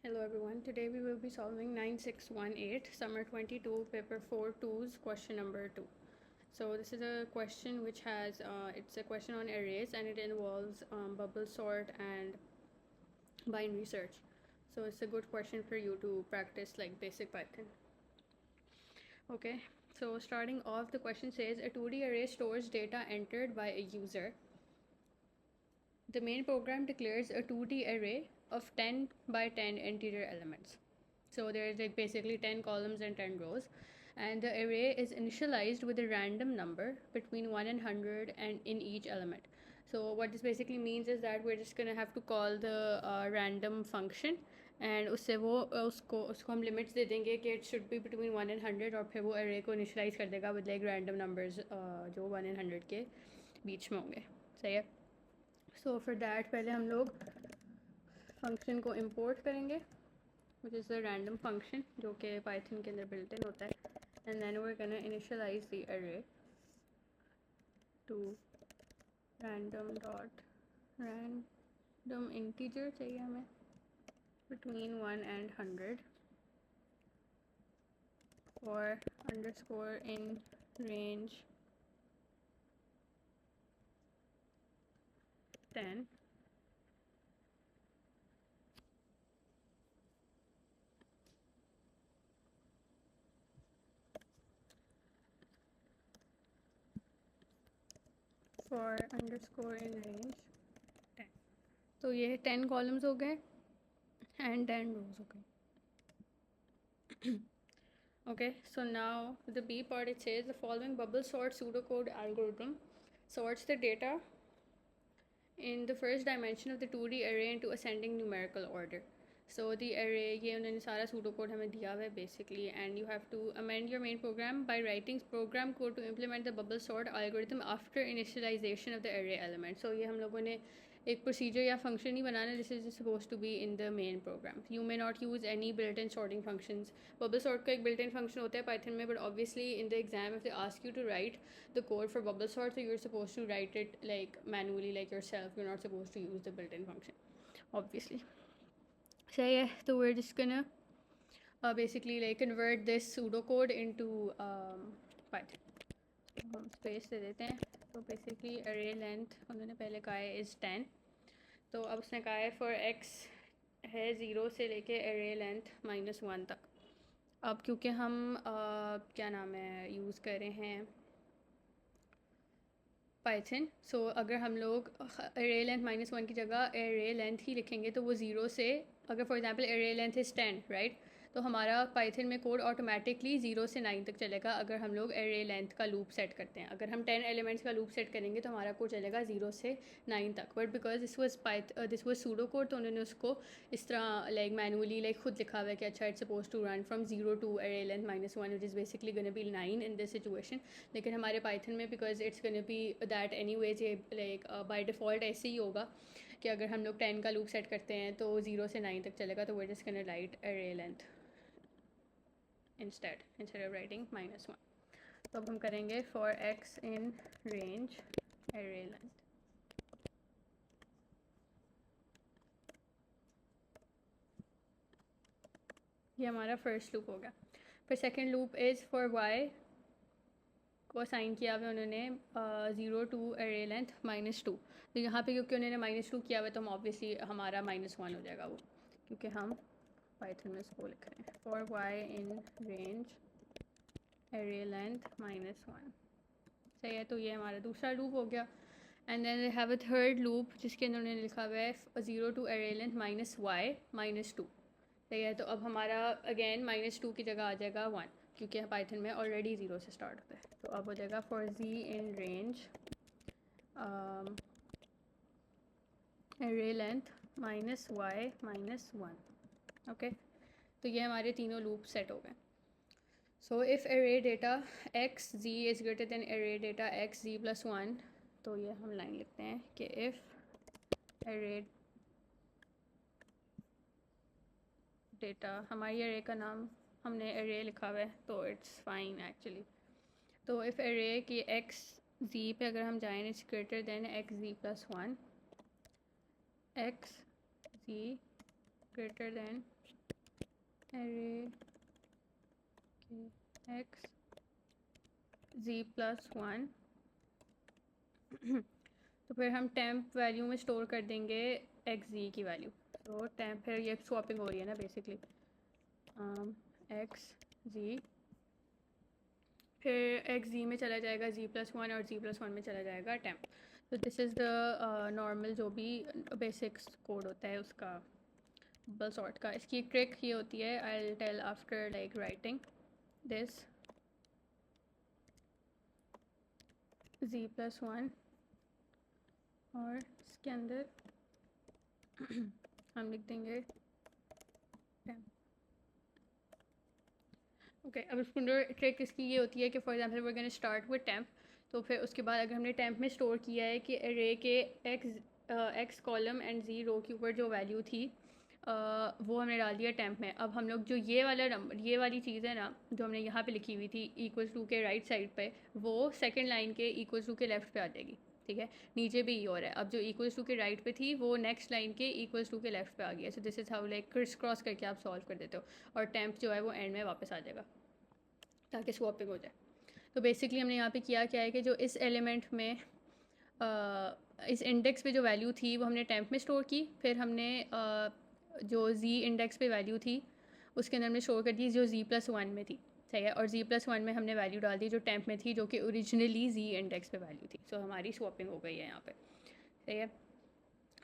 Hello everyone, today we will be solving 9618 summer 22 paper 4-2's question number 2. So this is a question which has, it's a question on arrays and it involves bubble sort and binary search. So it's a good question for you to practice like basic Python. Okay, so starting off, the question says a 2D array stores data entered by a user. The main program declares a 2D array of 10 by 10 integer elements. So there's like basically 10 columns and 10 rows, and the array is initialized with a random number between 1 and 100 and in each element. So what this basically means is that we're just gonna have to call the random function, and उससे वो उसको हम limits दे देंगे कि it should be between 1 and 100, और फिर वो array को initialize कर देगा with like random numbers जो 1 and 100 के बीच में होंगे. सही है. So for that पहले हम लोग function को import करेंगे, which is a random function जो कि Python के अंदर built in होता है, and then we're gonna initialize the array to random integer चाहिए हमें between 1 and 100 or underscore in range 10 for underscore in range 10. तो ये 10 columns हो गए and 10 rows हो गए. Okay, so now the B part, it says the following bubble sort pseudocode algorithm sorts the data in the first dimension of the 2D array into ascending numerical order. So the array, ये उन्होंने सारा pseudocode हमें दिया हुआ है basically, and you have to amend your main program by writing program code to implement the bubble sort algorithm after initialization of the array element. So ये हम लोगों ने एक प्रोसीजर या फंक्शन ही बनाना, this is suppose to be in the main program. You may not use any built in sorting functions. Bubble sort का एक बिल्ट इन फंक्शन होता है पाइथन में, but obviously in the exam if they ask you to write the code for bubble sort, so you're supposed to write it like manually like yourself. You're not supposed to use the built in function, obviously. So yeah, so we're just gonna basically like convert this pseudocode into Python. हम space दे देते हैं. तो basically अरे length उन्होंने पहले कहा है is 10, तो अब उसने कहा है फॉर एक्स है 0 से लेके अरे लेंथ -1 तक. अब क्योंकि हम क्या नाम है यूज़ कर रहे हैं पाइथन, सो अगर हम लोग अरे लेंथ -1 की जगह अरे लेंथ ही लिखेंगे तो वो 0 से, अगर फॉर एग्जांपल अरे लेंथ इज़ 10 राइट, तो हमारा पाइथन में कोड ऑटोमेटिकली 0 से 9 तक चलेगा अगर हम लोग एरे लेंथ का लूप सेट करते हैं. अगर हम 10 एलिमेंट्स का लूप सेट करेंगे तो हमारा कोड चलेगा 0 से 9 तक. But because this was pseudo code, तो उन्होंने उसको इस तरह लाइक मैनुअली लाइक खुद लिखा हुआ है कि अच्छा it's suppose to run from 0 to array length -1 which is basically gonna be 9 in this situation. लेकिन हमारे पाइथन में because it's gonna be that anyways वेज, ये लाइक बाई डिफ़ॉल्ट ऐसे ही होगा कि अगर हम लोग 10 का लूप सेट करते हैं तो 0 से 9 तक चलेगा. तो we're just gonna write array length instead of writing -1. तो अब हम करेंगे for x in range array length. ये हमारा फर्स्ट लूप हो गया. फिर second loop is for y को असाइन किया हुआ उन्होंने 0 टू array लेंथ -2. तो यहाँ पे क्योंकि उन्होंने -2 किया हुआ तो हम ऑब्वियसली हमारा -1 हो जाएगा वो, क्योंकि हम पाइथन में इसको लिख रहे हैं for y in range array length -1. सही है. तो ये हमारा दूसरा लूप हो गया. And then have a third loop जिसके अंदर उन्होंने लिखा हुआ है 0 टू array length -y -2. सही है. तो अब हमारा अगेन -2 की जगह आ जाएगा 1, क्योंकि पाइथन में ऑलरेडी 0 से स्टार्ट होता है. तो अब हो जाएगा for z in range array length -y -1. Okay, तो ये हमारे तीनों लूप सेट हो गए. So if array data x z is greater then array data x z plus 1, तो ये हम लाइन लिखते हैं कि इफ़ array data, हमारी array का नाम हमने array लिखा हुआ है तो इट्स फाइन एक्चुअली. तो इफ़ array की x z पे अगर हम जाएँ it's greater than x z plus 1, x z greater than array के x z+1 तो फिर हम टेम्प वैल्यू में स्टोर कर देंगे एक्स जी की वैल्यू। तो टेम्प फिर ये स्वैपिंग हो रही है ना बेसिकली, एक्स जी फिर एक्स जी में चला जाएगा z+1 और z+1 में चला जाएगा टेम्प। तो दिस इज़ द नॉर्मल जो भी बेसिक्स कोड होता है उसका बबल सॉर्ट का। इसकी ट्रिक ये होती है, I will tell after like writing this z+1 और इसके अंदर हम लिख देंगे टेम्प। ओके अब इसके अंदर ट्रिक इसकी ये होती है कि for example we are gonna start with temp, तो फिर उसके बाद अगर हमने टेम्प में स्टोर किया है कि एरे के एक्स कॉलम एंड जी रो के ऊपर जो वैल्यू थी वो हमने डाल दिया टेम्प में। अब हम लोग जो ये वाला नंबर, ये वाली चीज़ है ना जो हमने यहाँ पे लिखी हुई थी इक्वल्स टू के राइट साइड पे, वो सेकंड लाइन के इक्वल्स टू के लेफ्ट पे आ जाएगी। ठीक है, नीचे भी ई और है। अब जो इक्वल्स टू के राइट पे थी वो नेक्स्ट लाइन के इक्वल्स टू के लेफ्ट पे आ गया। सो this is how like criss cross करके आप सॉल्व कर देते हो और टेम्प जो है वो एंड में वापस आ जाएगा ताकि स्वैपिंग हो जाए। तो बेसिकली हमने यहाँ पे किया क्या है कि जो इस एलिमेंट में इस इंडेक्स पे जो वैल्यू थी वो हमने टेम्प में स्टोर की, फिर हमने जो जी इंडेक्स पे वैल्यू थी उसके अंदर हमने स्टोर कर दी जो z+1 में थी। सही है, और z+1 में हमने वैल्यू डाल दी जो टेम्प में थी जो कि ओरिजिनली जी इंडेक्स पे वैल्यू थी। सो हमारी स्वैपिंग हो गई है यहाँ पे। सही है,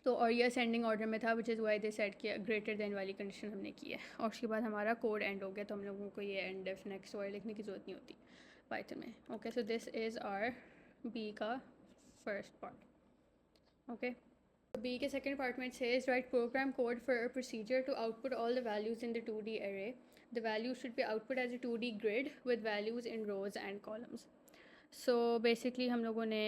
तो और ये असेंडिंग ऑर्डर में था which is why they set किया ग्रेटर देन वाली कंडीशन हमने की है। और उसके बाद हमारा कोड एंड हो गया, तो हम लोगों को ये एंड इफ नेक्स्ट और लिखने की ज़रूरत नहीं होती पाइथन में। Okay, so this is our B का फर्स्ट पार्ट। ओके, B के second part में it says write program code for a procedure to output all the values in the 2D array. The values should be output as a 2D grid with values in rows and columns. So basically हम लोगों ने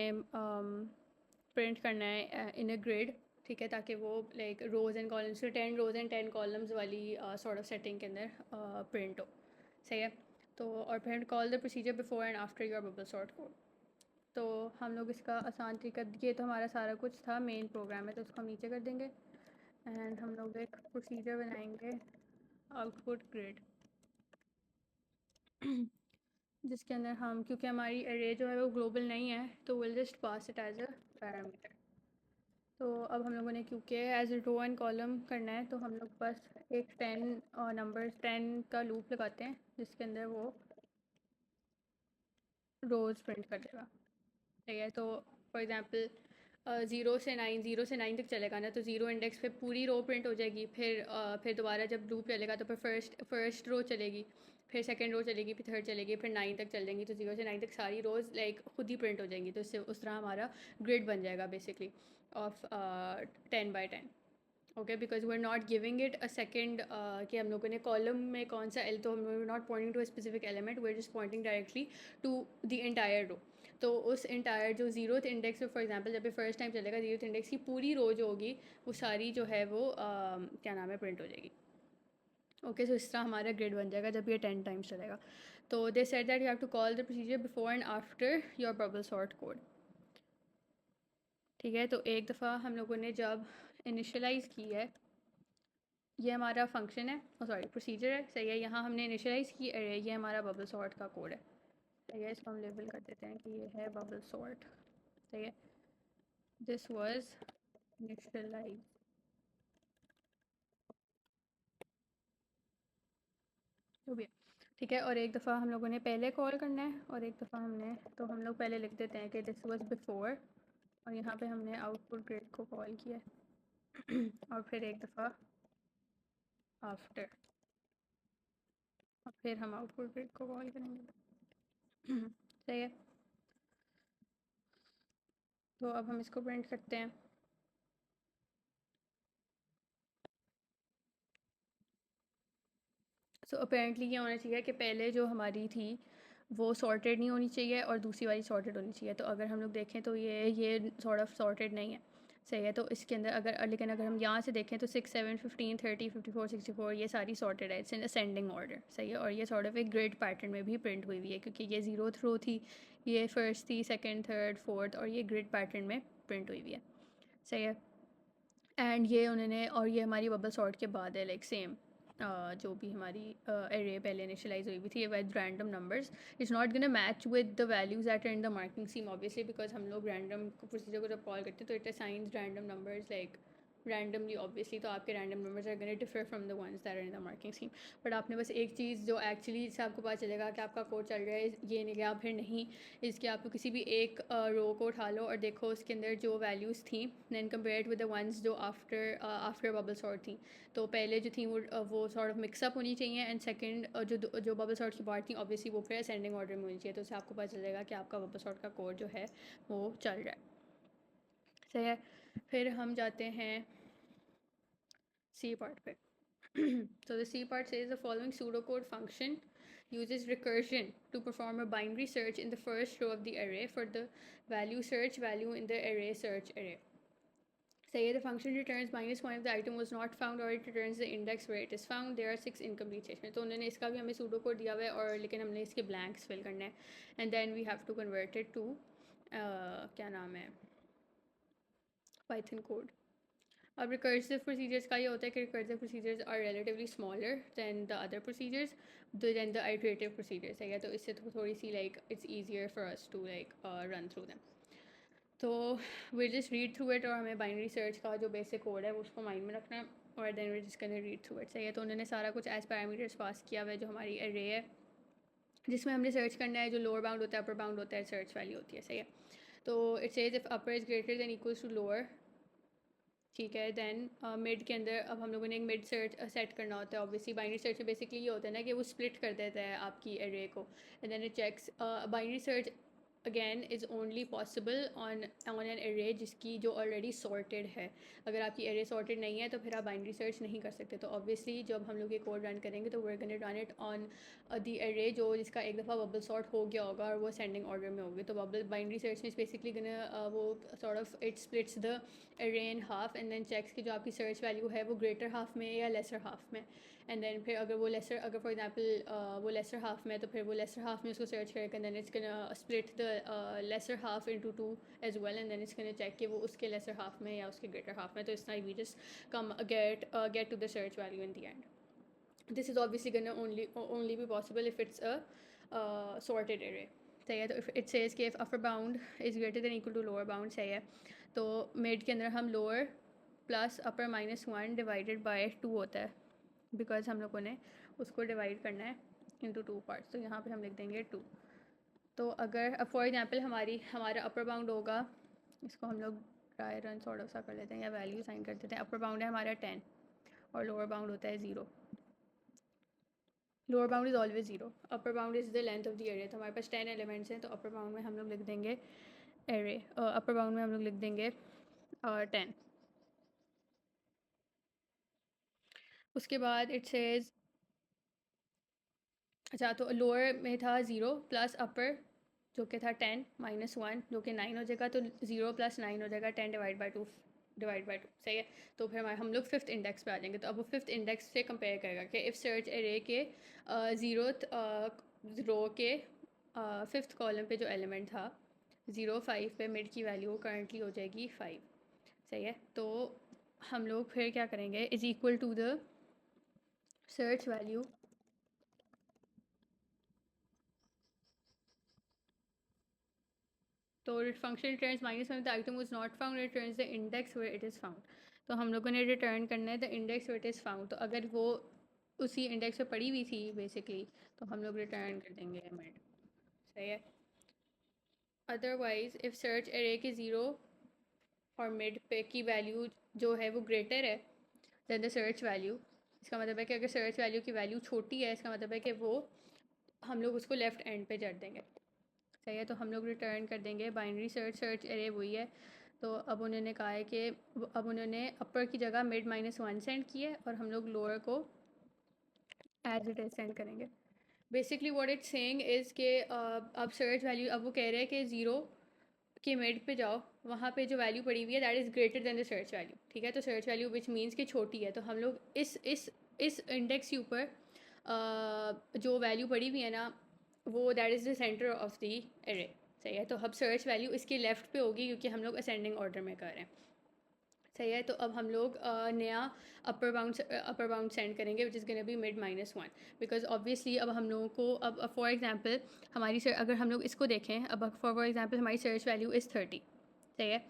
print करना है in a grid, ठीक है, ताकि वो like rows and columns से 10 rows and 10 columns वाली sort of setting के अंदर print हो। सही है, तो और फिर call the procedure before and after your bubble sort code। तो हम लोग इसका आसान तरीका, ये तो हमारा सारा कुछ था मेन प्रोग्राम है, तो उसको हम नीचे कर देंगे एंड हम लोग एक प्रोसीजर बनाएंगे आउटपुट ग्रिड जिसके अंदर हम, क्योंकि हमारी एरे जो है वो ग्लोबल नहीं है, तो will just pass it as a parameter. तो अब हम लोगों ने क्योंकि as a row and column करना है, तो हम लोग बस एक 10 नंबर 10 का लूप लगाते हैं जिसके अंदर वो रोज़ प्रिंट कर देगा। ठीक है, तो फॉर एग्ज़ाम्पल 0 से 9 तक चलेगा ना, तो ज़ीरो इंडेक्स पे पूरी रो प्रिंट हो जाएगी। फिर दोबारा जब लूप चलेगा तो फिर फर्स्ट रो चलेगी, फिर सेकंड रो चलेगी, फिर थर्ड चलेगी, फिर 9 तक चल जाएंगी। तो 0 से 9 तक सारी रोज़ लाइक खुद ही प्रिंट हो जाएंगी। तो इससे उस तरह हमारा ग्रिड बन जाएगा basically of 10 by 10। Okay, because we are not giving it a second कि हम लोगों ने कॉलम में कौन सा एल, तो हम not pointing to a specific element, we are just pointing directly to the entire row. तो उस इंटायर जो ज़ीरोथ इंडेक्स पे फॉर एग्जांपल जब भी फर्स्ट टाइम चलेगा, ज़ीरोथ इंडेक्स की पूरी रो जो होगी वो सारी जो है वो क्या नाम है प्रिंट हो जाएगी। ओके, सो इस तरह हमारा ग्रिड बन जाएगा जब ये 10 टाइम्स चलेगा। तो they said that you have to call the procedure before and after your bubble sort code. ठीक है, तो एक दफ़ा हम लोगों ने जब इनिशलाइज़ की है, ये हमारा फंक्शन है, सॉरी प्रोसीजर है। सही है, यहाँ हमने इनिशियलाइज़ की अरे ये हमारा बबल सॉर्ट का कोड है। सही है, इसको हम लेबल कर देते हैं कि ये है बबल सॉर्ट। सही है, दिस वाज इनिशियलाइज, जो भी है। ठीक है, और एक दफ़ा हम लोगों ने पहले कॉल करना है और एक दफ़ा हमने, तो हम लोग पहले लिख देते हैं कि दिस वाज बिफोर, और यहाँ पे हमने आउटपुट ग्रिड को कॉल किया है और फिर एक दफ़ा आफ्टर, और फिर हम आउटपुट ग्रिड को कॉल करेंगे सही है, तो अब हम इसको प्रिंट करते हैं। सो अपेरेंटली ये होना चाहिए कि पहले जो हमारी थी वो सॉर्टेड नहीं होनी चाहिए और दूसरी वाली सॉर्टेड होनी चाहिए। तो अगर हम लोग देखें तो ये सॉर्ट ऑफ सॉर्टेड नहीं है। सही है, तो इसके अंदर अगर, लेकिन अगर हम यहाँ से देखें तो 6 7 15 30 54 64 ये सारी सॉर्टेड है, इट्स इन असेंडिंग ऑर्डर। सही है, और ये सॉर्ट ऑफ एक ग्रिड पैटर्न में भी प्रिंट हुई हुई है क्योंकि ये ज़ीरो रो थी, ये फर्स्ट थी, सेकेंड थर्ड फोर्थ, और ये ग्रिड पैटर्न में प्रिंट हुई हुई है। सही है, एंड ये उन्होंने, और ये हमारी बबल सॉर्ट के बाद है लाइक सेम। जो भी हमारी एरे पहले इनिशियलाइज हुई हुई थी with random numbers, it's not gonna match with the values that are in the marking scheme obviously, because हम लोग रैंडम प्रोसीजर को जब कॉल करते हैं तो it assigns random numbers like randomly obviously, तो आपके random numbers are gonna differ from the ones that are in the marking scheme. But आपने बस एक चीज़ जो एक्चुअली इससे आपको पता चलेगा कि आपका कोड चल रहा है ये नहीं गया फिर नहीं, इसके आपको किसी भी एक रो को उठा लो और देखो उसके अंदर जो वैल्यूज़ थी then compared with the ones जो आफ्टर बबल सॉर्ट थी, तो पहले जो थी वो सॉर्ट ऑफ मिक्सअप होनी चाहिए, एंड सेकंड जो बबल सॉर्ट की बात थी ऑब्वियसली वो फिर असेंडिंग ऑर्डर में होनी चाहिए, तो उससे आपको पता चलेगा कि आपका बबल सॉर्ट का कोड जो है वो चल रहा है। सही है, फिर हम जाते हैं सी पार्ट पे। So the C part says the following pseudocode function uses recursion to perform a binary search in the first row of the array for the value search value in the array search array. Say the function returns -1 if the item was not found, or it returns the index where it is found. There are 6 incomplete statements. तो उन्होंने इसका भी हमें pseudo code दिया हुआ है और लेकिन हमने इसके ब्लैंक्स फिल करने हैं, and then we have to convert it to क्या नाम है पाइथन कोड। अब रिकर्सिव प्रोसीजर्स का ये होता है कि recursive procedures are relatively smaller than the other procedures than the iterative procedures है, तो इससे तो थोड़ी सी like it's easier for us to like run through them. तो we just read through it, और हमें बाइनरी सर्च का जो बेसिक कोड है उसको माइंड में रखना है, और then we just can read through it. सही है, तो उन्होंने सारा कुछ एज पैरामीटर्स पास किया हुआ है जो हमारी एरे है जिसमें हमने सर्च करना है, जो लोअर बाउंड होता है अपर बाउंड होता है सर्च वैल्यू होती है। सही है, तो it says if upper is greater than equals to lower, ठीक है, दैन मिड के अंदर अब हम लोगों ने एक मिड सर्च सेट करना होता है। ऑब्वियसली बाइनरी सर्च में बेसिकली ये होता है ना कि वो स्प्लिट कर देता है आपकी एरे को, and then it checks binary search again is only possible on an array जिसकी जो ऑलरेडी सॉर्टेड है। अगर आपकी एरे सॉर्टेड नहीं है तो फिर आप बाइनरी सर्च नहीं कर सकते। तो ऑब्वियसली जब हम लोग ये कोड रन करेंगे तो we are gonna run it on the array जो जिसका एक दफ़ा बबल सॉर्ट हो गया होगा और वो असेंडिंग ऑर्डर में होगी। तो बबल बाइनरी सर्च में बेसिकली गोना वो sort of it splits the array in half and then checks की जो आपकी सर्च वैल्यू है वो ग्रेटर हाफ में या लेसर हाफ में, एंड देन फिर अगर वो लेसर अगर फॉर एग्जांपल वो लेसर हाफ में तो फिर वो लेसर हाफ में उसको सर्च करेगा, and then it's gonna split the lesser half into 2 as well, and then it's gonna check कि वो उसके लेसर हाफ में या उसके ग्रेटर हाफ में, तो इस तरह we just come get to the search value in the end. This is obviously gonna only be possible if it's a sorted array. सही है, तो if it says कि if upper bound is greater than equal to lower bound, सही है, तो mid के अंदर हम lower plus upper -1 divided by 2 होता है, बिकॉज हम लोगों ने उसको डिवाइड करना है इंटू 2 पार्ट्स, तो यहाँ पे हम लिख देंगे 2। तो अगर अब फॉर एग्जांपल हमारा अपर बाउंड होगा, इसको हम लोग ट्राई रन सॉर्ट ऑफ सा कर लेते हैं या वैल्यू साइन कर देते हैं। अपर बाउंड है हमारा 10 और लोअर बाउंड होता है 0। Lower bound is always 0, upper bound is the length of the array. तो हमारे पास 10 एलिमेंट्स हैं, तो अपर बाउंड में हम लोग लिख देंगे एरे, अपर बाउंड में हम लोग लिख देंगे 10। उसके बाद इट सेज अच्छा, तो लोअर में था 0 प्लस अपर जो कि था 10 -1 जो कि 9 हो जाएगा, तो 0 + 9 हो जाएगा 10 डिवाइड बाई 2। सही है, तो फिर हमारे हम लोग फिफ्थ इंडेक्स पे आ जाएंगे। तो अब वो फिफ्थ इंडेक्स से कंपेयर करेगा कि इफ़ सर्च एरे के ज़ीरोथ रो के फिफ्थ कॉलम पे जो एलिमेंट था 0 5 पे मिड की वैल्यू करंटली हो जाएगी 5। सही है, तो हम लोग फिर क्या करेंगे, is equal to the search value तो function returns -1 the item was not found, returns the index where it is found. तो हम लोगों ने रिटर्न करना है the index where it is found, तो अगर वो उसी इंडेक्स पे पड़ी हुई थी बेसिकली तो हम लोग रिटर्न कर देंगे मिड। सही है, अदरवाइज इफ़ सर्च एरे के 0 और मिड पे की वैल्यू जो है वो ग्रेटर है दैन द सर्च वैल्यू, इसका मतलब है कि अगर सर्च वैल्यू की वैल्यू छोटी है इसका मतलब है कि वो हम लोग उसको लेफ़्ट एंड पे चढ़ देंगे। सही है, तो हम लोग रिटर्न कर देंगे बाइनरी सर्च एरे वही है। तो अब उन्होंने कहा है कि अब उन्होंने अपर की जगह मिड -1 सेंड की है और हम लोग लोअर को एज इट इज सेंड करेंगे। Basically what it's saying is के अब सर्च वैल्यू अब वो कह रहे हैं कि 0 के मिड पे जाओ, वहाँ पे जो वैल्यू पड़ी हुई है that is greater than the search value. ठीक है, तो सर्च वैल्यू विच मीन्स कि छोटी है, तो हम लोग इस इंडेक्स के ऊपर जो वैल्यू पड़ी हुई है ना वो that is the centre of the array. सही है, तो अब सर्च वैल्यू इसके लेफ़्ट पे होगी क्योंकि हम लोग असेंडिंग ऑर्डर में कर रहे हैं। सही है। तो अब हम लोग नया अपर बाउंड सेंड करेंगे which is gonna B mid -1, because obviously अब हम लोगों को अब फॉर एग्जांपल अगर हम लोग इसको देखें, अब फॉर एग्जांपल हमारी सर्च वैल्यू इज़ 30, सही है,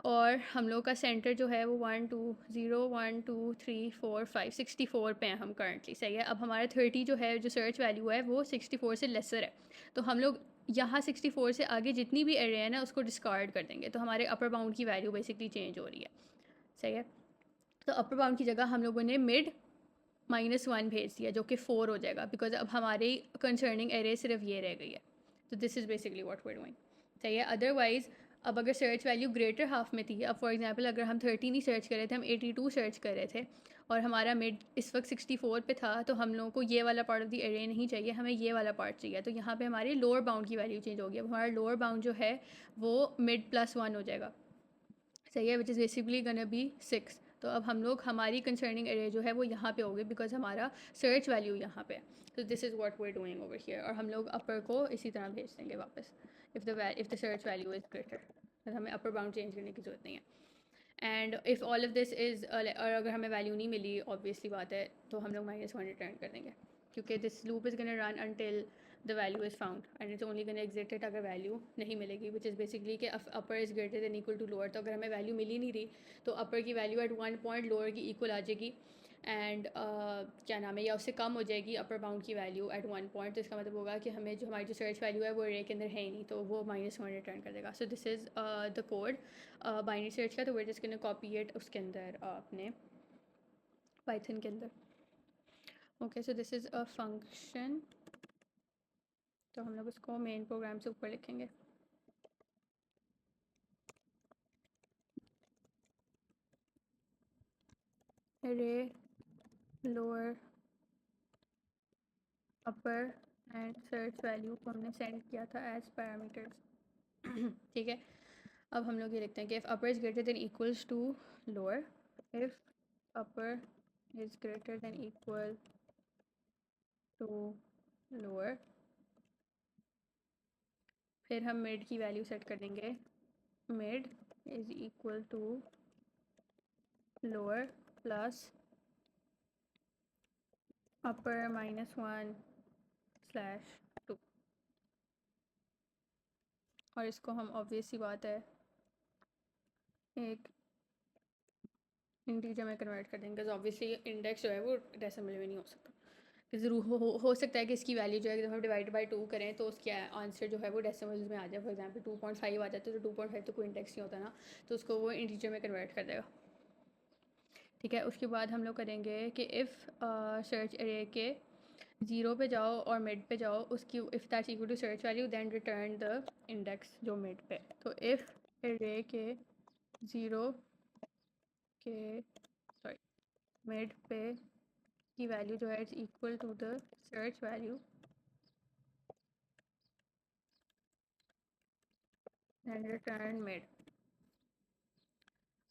और हम लोग का सेंटर जो है वो 1 2 0 1 2 3 4 5 64 पे हैं हम करंटली, सही है। अब हमारा 30 जो है जो सर्च वैल्यू है वो 64 से लेसर है, तो हम लोग यहाँ 64 से आगे जितनी भी एरे है ना उसको डिस्कार्ड कर देंगे, तो हमारे अपर बाउंड की वैल्यू बेसिकली चेंज हो रही है, सही है। तो अपर बाउंड की जगह हम लोगों ने मिड -1 भेज दिया जो कि 4 हो जाएगा, बिकॉज अब हमारी कंसर्निंग एरे सिर्फ ये रह गई है। तो this is basically what we are doing, सही है। अदरवाइज़ अब अगर सर्च वैल्यू ग्रेटर हाफ में थी, अब फॉर एग्जांपल अगर हम 13 नहीं सर्च कर रहे थे, हम 82 सर्च कर रहे थे और हमारा मिड इस वक्त 64 पे था, तो हम लोगों को ये वाला पार्ट ऑफ द एरे नहीं चाहिए, हमें ये वाला पार्ट चाहिए। तो यहाँ पे हमारी लोअर बाउंड की वैल्यू चेंज होगी। अब हमारा लोअर बाउंड जो है वो मिड +1 हो जाएगा, सही है, विच इज़ बेसिकली गना बी 6। तो अब हम लोग हमारी कंसर्निंग एरे जो है वो यहाँ पे होगी, बिकॉज हमारा सर्च वैल्यू यहाँ पे है। तो this is what we are doing over here, और हम लोग अपर को इसी तरह भेज देंगे वापस if the search value is greater, तो हमें अपर बाउंड चेंज करने की ज़रूरत नहीं है। And if all of this is, और अगर हमें वैल्यू नहीं मिली, ऑब्वियसली बात है, तो हम लोग -1 रिटर्न कर देंगे, क्योंकि this loop is gonna run until the value is found and it's only gonna exit it अगर वैल्यू नहीं मिलेगी, विच इज़ बेसिकली कि upper is greater than equal to lower. तो अगर हमें वैल्यू मिली नहीं रही तो अपर की वैल्यू एट 1 पॉइंट लोअर की इक्वल आ जाएगी, एंड क्या नाम है, या उससे कम हो जाएगी अपर बाउंड की वैल्यू एट 1 पॉइंट। तो इसका मतलब होगा कि हमें जो हमारी जो सर्च वैल्यू है वो एरे के अंदर है ही नहीं, तो वो -1 रिटर्न कर देगा। सो this is the code binary search का। तो where just gonna copy it उसके अंदर अपने पाइथन के अंदर। Okay, so this is a function, तो हम लोग इसको मेन प्रोग्राम से ऊपर लिखेंगे। Array lower upper and search value को हमने सेंड किया था एज पैरामीटर्स ठीक है। अब हम लोग ये लिखते हैं कि if upper is greater than equals to lower, if upper is greater than equal to lower, फिर हम मिड की वैल्यू सेट कर देंगे, mid is equal to lower plus upper -1/2, और इसको हम ऑब्वियस सी बात है एक इंटीजर में कन्वर्ट कर देंगे, ऑब्वियसली इंडेक्स जो है वो डेसिमल में नहीं हो सकता, कि ज़रूर हो सकता है कि इसकी वैल्यू जो है जब हम डिवाइड बाई 2 करें तो उसका आंसर जो है वो डेसिमल्स में आ जाए। फॉर एग्जांपल 2.5 आ जाता है, तो 2.5 तो कोई इंडेक्स नहीं होता ना, तो उसको वो इंटीजर में कन्वर्ट कर देगा, ठीक है। उसके बाद हम लोग करेंगे कि इफ़ सर्च एरे के 0 पे जाओ और मिड पे जाओ, उसकी if that's equal to search value then return the index जो मिड पे। तो इफ़ एरे के 0 के सॉरी मिड पे की वैल्यू जो है it's equal to the search value and return mid.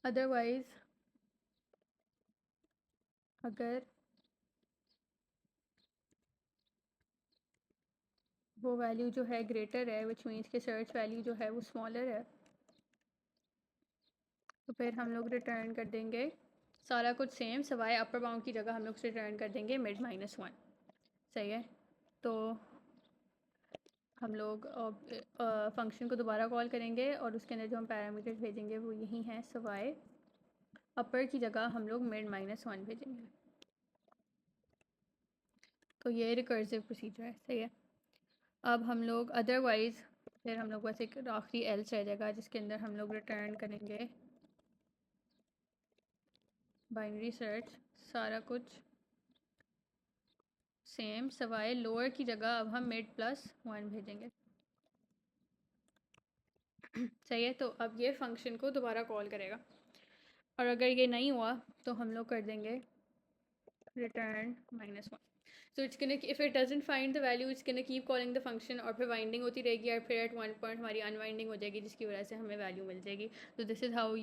Otherwise अगर वो वैल्यू जो है ग्रेटर है, विच मीन्स के सर्च वैल्यू जो है वो स्मॉलर है, तो फिर हम लोग रिटर्न कर देंगे सारा कुछ सेम, सवाए अपर बाउंड की जगह हम लोग रिटर्न कर देंगे मिड -1, सही है। तो हम लोग फंक्शन को दोबारा कॉल करेंगे और उसके अंदर जो हम पैरामीटर्स भेजेंगे वो यही हैं, सवाए अपर की जगह हम लोग मिड -1 भेजेंगे। तो ये रिकर्सिव प्रोसीजर है, सही है। अब हम लोग अदरवाइज़ फिर हम लोग बस एक आखिरी एल्स रह जाएगा जिसके अंदर हम लोग रिटर्न करेंगे बाइनरी सर्च, सारा कुछ सेम, सवाए लोअर की जगह अब हम मिड +1 भेजेंगे सही है। तो अब ये फंक्शन को दोबारा कॉल करेगा, और अगर ये नहीं हुआ तो हम लोग कर देंगे return -1। So it's gonna, if it doesn't find the value it's gonna keep calling the function, और फिर वाइंडिंग होती रहेगी, और फिर एट 1 पॉइंट हमारी अनवाइंडिंग हो जाएगी जिसकी वजह से हमें वैल्यू मिल जाएगी। तो this is how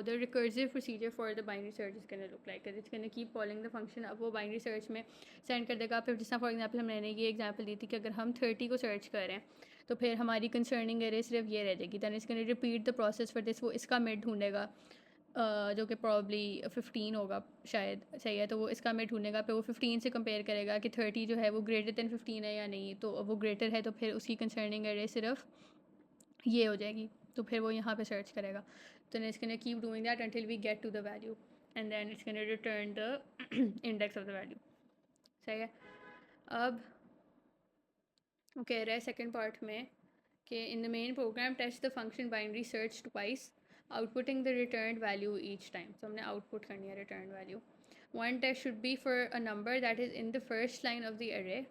the recursive procedure for the binary search is gonna look like, it's gonna keep calling the function. अब वो बाइनरी सर्च में सेंड कर देगा। फिर जिस तरह फॉर एग्जाम्पल मैंने ये एग्जाम्पल दी थी कि अगर हम 30 को सर्च कर रहे हैं तो फिर हमारी कंसर्निंग एरे सिर्फ ये रह जाएगी। Then it's gonna repeat the process for this, वो इसका मिड ढूंढेगा जो कि प्रॉब्ली 15 होगा शायद, सही है। तो वो इसका मिड ढूंढेगा, फिर वो 15 से कंपेयर करेगा कि 30 जो है वो ग्रेटर दैन 15 है या नहीं। तो वो ग्रेटर है तो फिर उसकी कंसर्निंग एरे सिर्फ ये हो जाएगी, तो फिर वो यहाँ पे सर्च करेगा। तो it's gonna keep doing that until we get to the value and then it's gonna return the index of the value, सही है। अब वो कह रहा है सेकेंड पार्ट में कि in the main program test the function binary search twice outputting the return value each time. तो हमने आउटपुट करनी है return value. One test should be for a number that is in the first line of the array.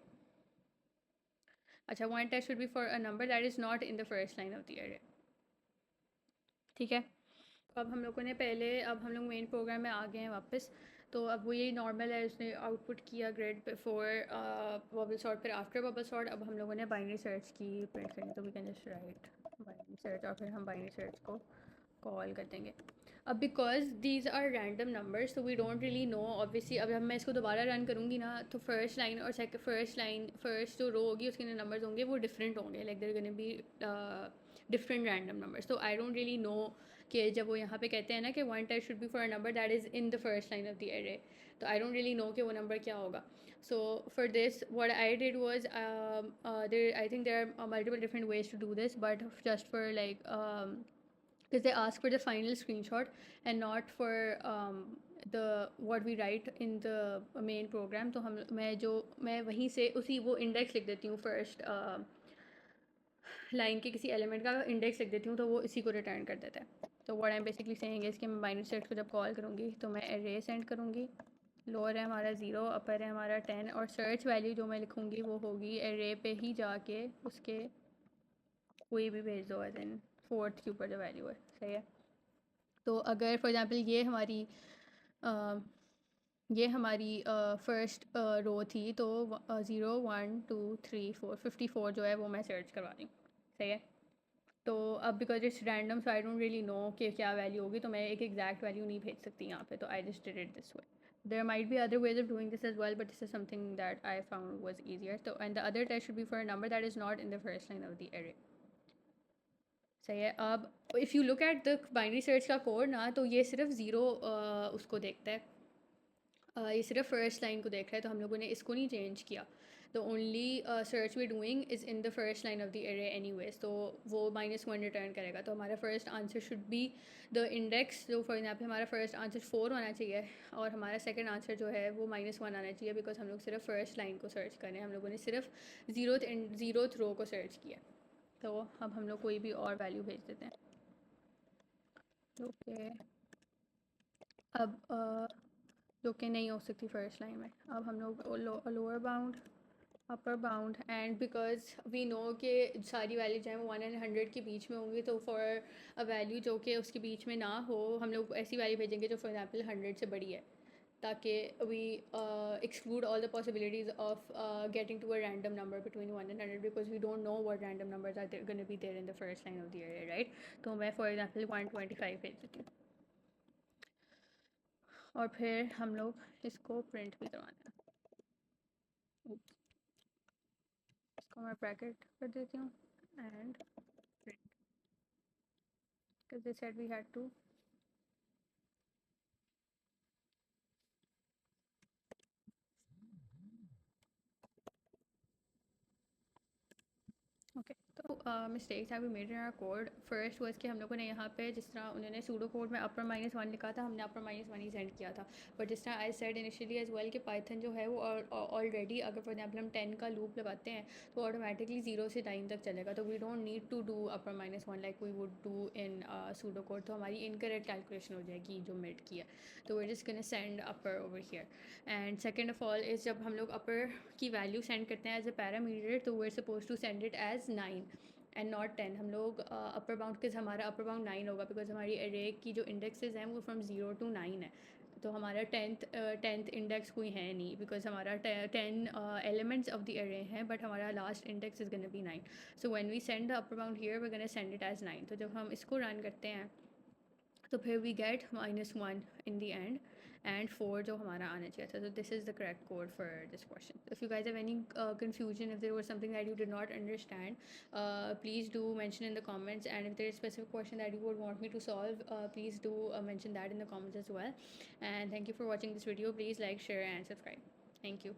अच्छा, one test should be for a number that is not in the first line of the array, ठीक है। अब हम लोगों ने पहले, अब हम लोग मेन प्रोग्राम में आ गए हैं वापस। तो अब वो यही नॉर्मल है, उसने आउटपुट किया ग्रेड बिफोर बबल सॉर्ट, फिर आफ्टर बबल सॉर्ट। अब हम लोगों ने बाइनरी सर्च की प्रिंट करनी, तो we can just write binary search और फिर हम बाइनरी सर्च को कॉल कर देंगे। अब because these are random numbers तो we don't really know obviously. अब मैं इसको दोबारा रन करूँगी ना, तो फर्स्ट लाइन और फर्स्ट जो रो होगी उसके नंबर्स होंगे वो डिफरेंट होंगे, like they're gonna be different random numbers. तो आई डोंट रियली नो कि जब वो यहाँ पे कहते हैं ना कि one test should be for a number that is in the first line of the array, तो आई डोंट रियली नो कि वो नंबर क्या होगा। So for this, what I did was, I think there are multiple different ways to do this, but just for like, because they ask for the final screenshot and not for the what we write in the main program. तो मैं वहीं से उसी वो index लिख देती हूँ, first line के किसी एलिमेंट का इंडेक्स लिख देती हूँ, तो वो इसी को रिटर्न कर देता है। तो what I am basically saying is कि मैं बाइनरी सर्च को जब कॉल करूँगी तो मैं एरे सेंड करूँगी, लोअर है हमारा 0, अपर है हमारा 10, और सर्च वैल्यू जो मैं लिखूँगी वो होगी एरे पे ही जाके उसके कोई भी भेज दो, देन फोर्थ के ऊपर जो वैल्यू है, सही है। तो अगर फॉर एग्जांपल ये हमारी फर्स्ट रो थी, तो 0 1 2 3 4 54 जो है वो मैं सर्च करवा रही हूँ, सही है। तो अब because it's random so I don't really know कि क्या वैल्यू होगी, तो मैं एक एग्जैक्ट वैल्यू नहीं भेज सकती यहाँ पे, तो I just did it this way. There might be other ways of doing this as well, but this is something that I found was easier. So, and the other test should be for a number that is not in the first line of the array. सही है। अब if you look at the binary search का code ना, तो ये सिर्फ zero उसको देखता है, ये सिर्फ फर्स्ट लाइन को देख रहा है, तो हम लोगों ने इसको नहीं चेंज किया। The only search we doing is in the first line of the array anyways, तो वो -1 रिटर्न करेगा। तो हमारा first answer should be the index, जो फॉर एग्जाम्पल हमारा फर्स्ट आंसर 4 होना चाहिए, और हमारा सेकंड आंसर जो है वो -1 आना चाहिए, बिकॉज हम लोग सिर्फ फर्स्ट लाइन को सर्च कर रहे हैं, हम लोगों ने सिर्फ ज़ीरोथ रो को सर्च किया। तो अब हम लोग कोई भी और वैल्यू भेज देते हैं, ओके। अब जो कि नहीं हो सकती फर्स्ट लाइन में, अब हम लोग lower bound, upper bound, and because we know कि सारी वैल्यू जो है वो 1 और 100 के बीच में होंगी, तो फॉर अ वैल्यू जो कि उसके बीच में ना हो, हम लोग ऐसी वैल्यू भेजेंगे जो फॉर एग्जांपल 100 से बड़ी है, ताकि we exclude all the possibilities of getting to a random number between 1 and 100, because we don't know what random numbers are gonna be there in the first line of the array, right. तो मैं for example 125 भेज देती हूँ, और फिर हम लोग इसको प्रिंट भी करवाना है। इसको मैं ब्रैकेट कर देती हूँ and print, because they said we had to okay. तो mistakes have be made in our code. First was कि हम लोगों ने यहाँ पे जिस तरह उन्होंने सूडो कोड में अपर -1 लिखा था, हमने अपर -1 ही सेंड किया था। बट जिस तरह I said initially as well कि पाइथन जो है वो ऑलरेडी, अगर फॉर एग्जाम्पल हम 10 का लूप लगाते हैं तो ऑटोमेटिकली 0 से 9 तक चलेगा, तो we don't need to do upper -1 like we would do in pseudo code. तो हमारी इनकरेक्ट कैलकुलेशन हो जाएगी जो मिड की है, तो we just gonna send upper over here. And second of all is जब हम लोग अपर की वैल्यू सेंड करते हैं एज अ पैरामीटर, तो we are suppose to send it as 9 and not 10। हम लोग अपर बाउंड के हमारा अपर बाउंड 9 होगा, बिकॉज हमारी एरे की जो इंडेक्सेस हैं वो फ्रॉम 0 to 9 है, तो हमारा टेंथ इंडेक्स कोई है नहीं, बिकॉज हमारा 10 एलिमेंट्स ऑफ द एरे हैं, बट हमारा last index is gonna be 9। So when we send the upper bound here we gonna send it as 9। तो जब हम इसको रन करते हैं तो फिर we get -1 in the end and 4 जो हमारा आना चाहिए था. So this is the correct code for this question. If you guys have any confusion, if there was something that you did not understand, please do mention in the comments, and if there is a specific question that you would want me to solve, please do mention that in the comments as well. And thank you for watching this video. Please like, share and subscribe. Thank you.